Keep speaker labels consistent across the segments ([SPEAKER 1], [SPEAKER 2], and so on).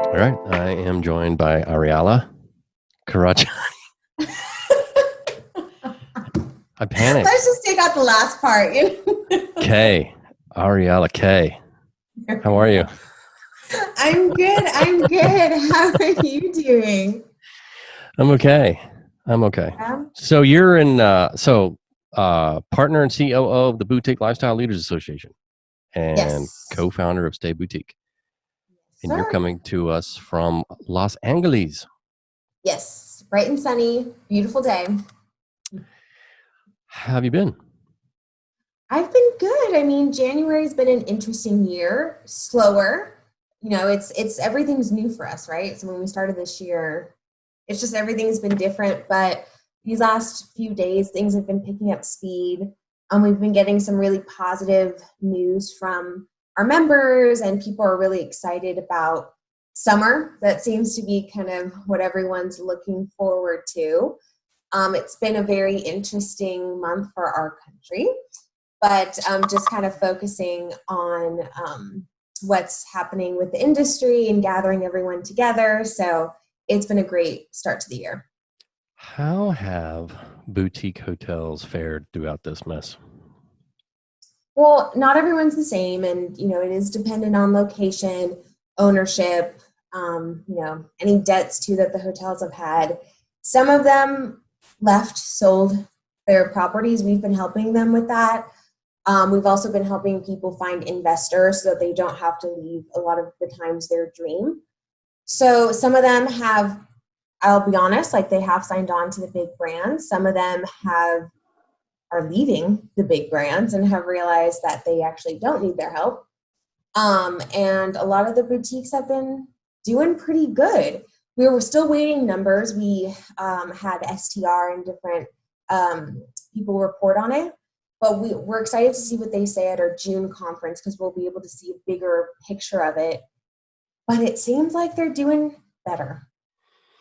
[SPEAKER 1] All right. I am joined by Ariela, Kiradjian. I panicked.
[SPEAKER 2] Let's just take out the last part.
[SPEAKER 1] K. Ariela K. How are you?
[SPEAKER 2] I'm good. I'm good. How are you doing?
[SPEAKER 1] I'm okay. So you're in, partner and COO of the Boutique Lifestyle Leaders Association and
[SPEAKER 2] Yes.
[SPEAKER 1] co-founder of StayBoutique. And you're
[SPEAKER 2] Sir.
[SPEAKER 1] coming to us from Los Angeles.
[SPEAKER 2] Yes. Bright and sunny. Beautiful day.
[SPEAKER 1] How have you been?
[SPEAKER 2] I've been good. I mean, January's been an interesting year. Slower. It's everything's new for us, right? So when we started this year, it's just everything's been different. But these last few days, things have been picking up speed. We've been getting some really positive news from our members, and people are really excited about summer. That seems to be kind of what everyone's looking forward to. It's been a very interesting month for our country, but just kind of focusing on what's happening with the industry and gathering everyone together. So it's been a great start to the year.
[SPEAKER 1] How have boutique hotels fared throughout this mess?
[SPEAKER 2] Well, not everyone's the same, and it is dependent on location, ownership, any debts too that the hotels have had. Some of them sold their properties. We've been helping them with that. We've also been helping people find investors so that they don't have to leave a lot of the times their dream. So some of them have, I'll be honest, like they have signed on to the big brands. Some of them are leaving the big brands and have realized that they actually don't need their help. And a lot of the boutiques have been doing pretty good. We were still waiting numbers. We had STR and different people report on it, but we're excited to see what they say at our June conference because we'll be able to see a bigger picture of it. But it seems like they're doing better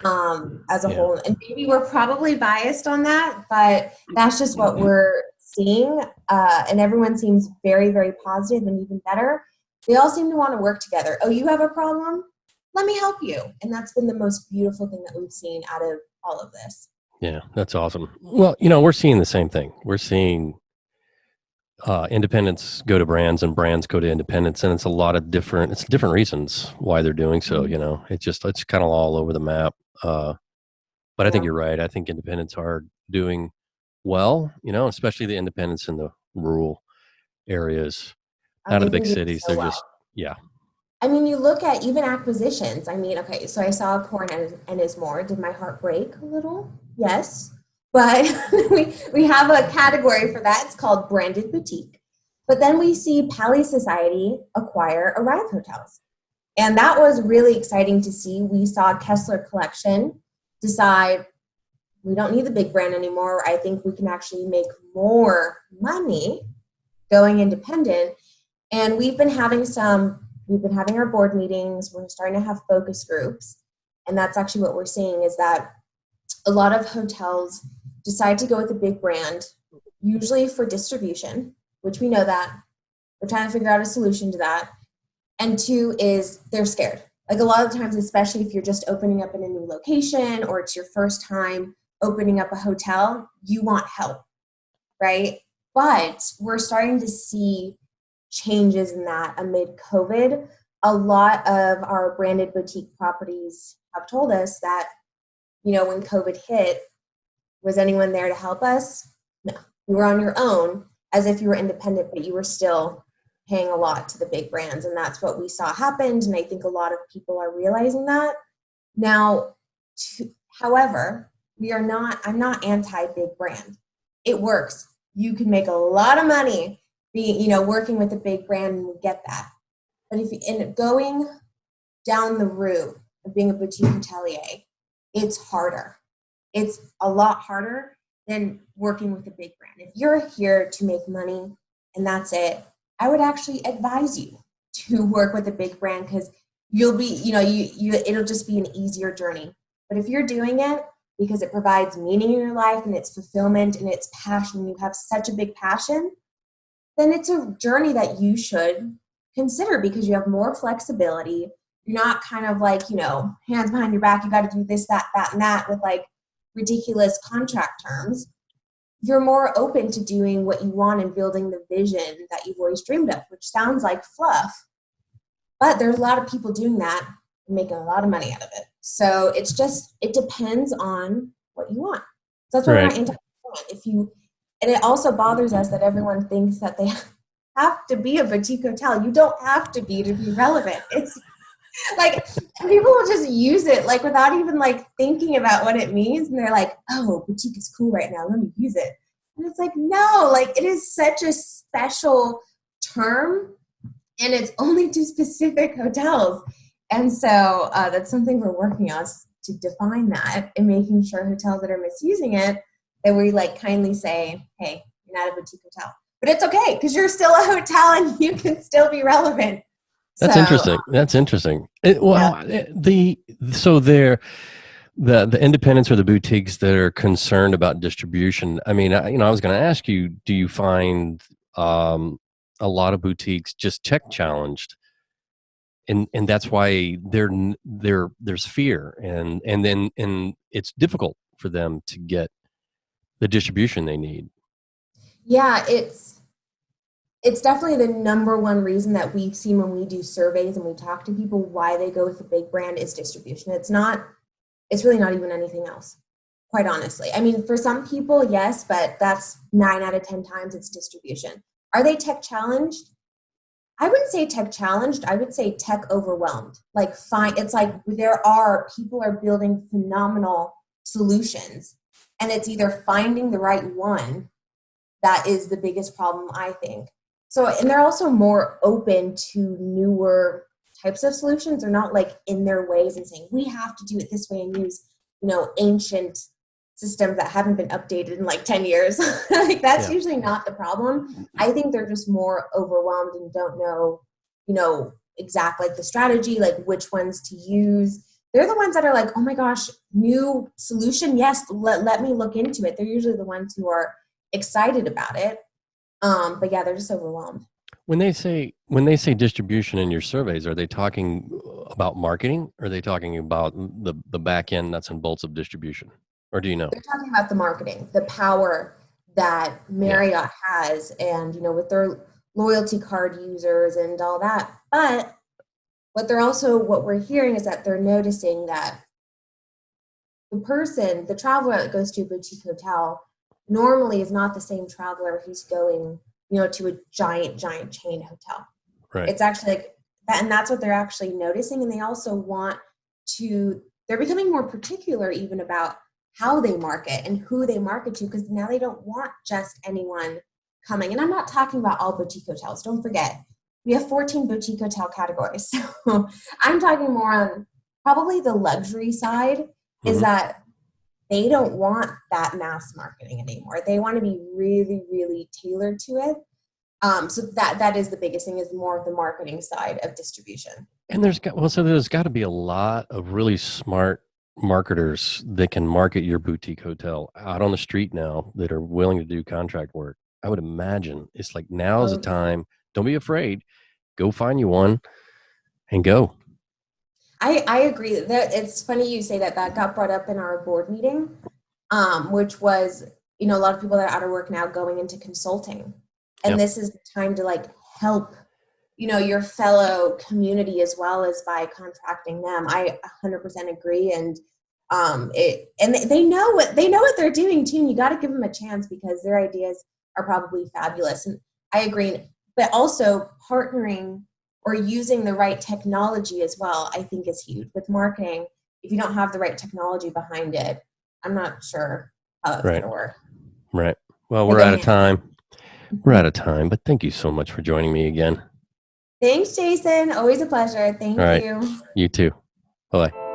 [SPEAKER 2] as a whole. And maybe we're probably biased on that, but that's just what we're seeing. And everyone seems very, very positive and even better. They all seem to want to work together. Oh, you have a problem? Let me help you. And that's been the most beautiful thing that we've seen out of all of this.
[SPEAKER 1] Yeah, that's awesome. Well, we're seeing the same thing. We're seeing independents go to brands and brands go to independents, and it's different reasons why they're doing so. It's kind of all over the map. But I think you're right. I think independents are doing well, especially the independents in the rural areas out of the big cities. So they're yeah.
[SPEAKER 2] I mean, you look at even acquisitions. I mean, okay, so I saw Corn and Is More. Did my heart break a little? Yes. But we have a category for that. It's called branded boutique. But then we see Pally Society acquire Arrive Hotels. And that was really exciting to see. We saw Kessler Collection decide we don't need the big brand anymore. I think we can actually make more money going independent. And we've been having our board meetings. We're starting to have focus groups. And that's actually what we're seeing is that a lot of hotels decide to go with a big brand, usually for distribution, which we know that. We're trying to figure out a solution to that. And two is they're scared. Like a lot of times, especially if you're just opening up in a new location or it's your first time opening up a hotel, you want help, right? But we're starting to see changes in that amid COVID. A lot of our branded boutique properties have told us that, when COVID hit, was anyone there to help us? No. You were on your own as if you were independent, but you were still paying a lot to the big brands. And that's what we saw happened. And I think a lot of people are realizing that. Now, however, I'm not anti-big brand. It works. You can make a lot of money working with a big brand, and we get that. But if you end up going down the route of being a boutique hotelier, it's harder. It's a lot harder than working with a big brand. If you're here to make money and that's it, I would actually advise you to work with a big brand because you'll be, it'll just be an easier journey. But if you're doing it because it provides meaning in your life and it's fulfillment and it's passion, you have such a big passion, then it's a journey that you should consider because you have more flexibility. You're not kind of like, hands behind your back. You got to do this, that, and that with like ridiculous contract terms. You're more open to doing what you want and building the vision that you've always dreamed of, which sounds like fluff. But there's a lot of people doing that and making a lot of money out of it. So it depends on what you want. So that's why we're not anti-brand. And it also bothers us that everyone thinks that they have to be a boutique hotel. You don't have to be relevant. It's like people will just use it like without even like thinking about what it means. And they're like, oh, boutique is cool right now. Let me use it. And it's like, no, like it is such a special term and it's only to specific hotels. And so that's something we're working on to define that and making sure hotels that are misusing it, that we like kindly say, hey, you're not a boutique hotel. But it's okay because you're still a hotel and you can still be relevant.
[SPEAKER 1] That's interesting. That's interesting. The independents or the boutiques that are concerned about distribution. I mean, I was going to ask you, do you find a lot of boutiques just tech challenged, and that's why there's fear, and then it's difficult for them to get the distribution they need?
[SPEAKER 2] Yeah, it's definitely the number one reason that we've seen when we do surveys and we talk to people why they go with a big brand is distribution. It's really not even anything else, quite honestly. I mean, for some people, yes, but that's 9 out of 10 times it's distribution. Are they tech challenged? I wouldn't say tech challenged. I would say tech overwhelmed. It's like people are building phenomenal solutions, and it's either finding the right one that is the biggest problem, I think. So, and they're also more open to newer types of solutions. They're not like in their ways and saying, we have to do it this way and use, ancient systems that haven't been updated in like 10 years. Like that's usually not the problem. I think they're just more overwhelmed and don't know, exactly like the strategy, like which ones to use. They're the ones that are like, oh my gosh, new solution. Yes. Let me look into it. They're usually the ones who are excited about it. But yeah, they're just overwhelmed.
[SPEAKER 1] When they say distribution in your surveys, are they talking about marketing? Or are they talking about the back end nuts and bolts of distribution? Or do you know?
[SPEAKER 2] They're talking about the marketing, the power that Marriott has, and with their loyalty card users and all that. But what we're hearing is that they're noticing that the traveler that goes to a boutique hotel normally is not the same traveler who's going, to a giant chain hotel.
[SPEAKER 1] Right.
[SPEAKER 2] It's actually like that, and that's what they're actually noticing. And they also they're becoming more particular even about how they market and who they market to, because now they don't want just anyone coming. And I'm not talking about all boutique hotels. Don't forget, we have 14 boutique hotel categories. So I'm talking more on probably the luxury side, is that they don't want that mass marketing anymore. They want to be really, really tailored to it. So that is the biggest thing, is more of the marketing side of distribution.
[SPEAKER 1] And there's got to be a lot of really smart marketers that can market your boutique hotel out on the street now that are willing to do contract work. I would imagine it's like now's the time. Don't be afraid. Go find you one and go.
[SPEAKER 2] I agree that it's funny you say that got brought up in our board meeting, which was, a lot of people that are out of work now going into consulting. And this is the time to like help, your fellow community as well as by contracting them. I 100% agree. And they know what they're doing too. And you got to give them a chance because their ideas are probably fabulous. And I agree, but also partnering or using the right technology as well, I think is huge with marketing. If you don't have the right technology behind it, I'm not sure how that's going to work.
[SPEAKER 1] Right. Well, we're out of time. We're out of time, but thank you so much for joining me again.
[SPEAKER 2] Thanks, Jason. Always a pleasure. Thank you.
[SPEAKER 1] You too. Bye-bye.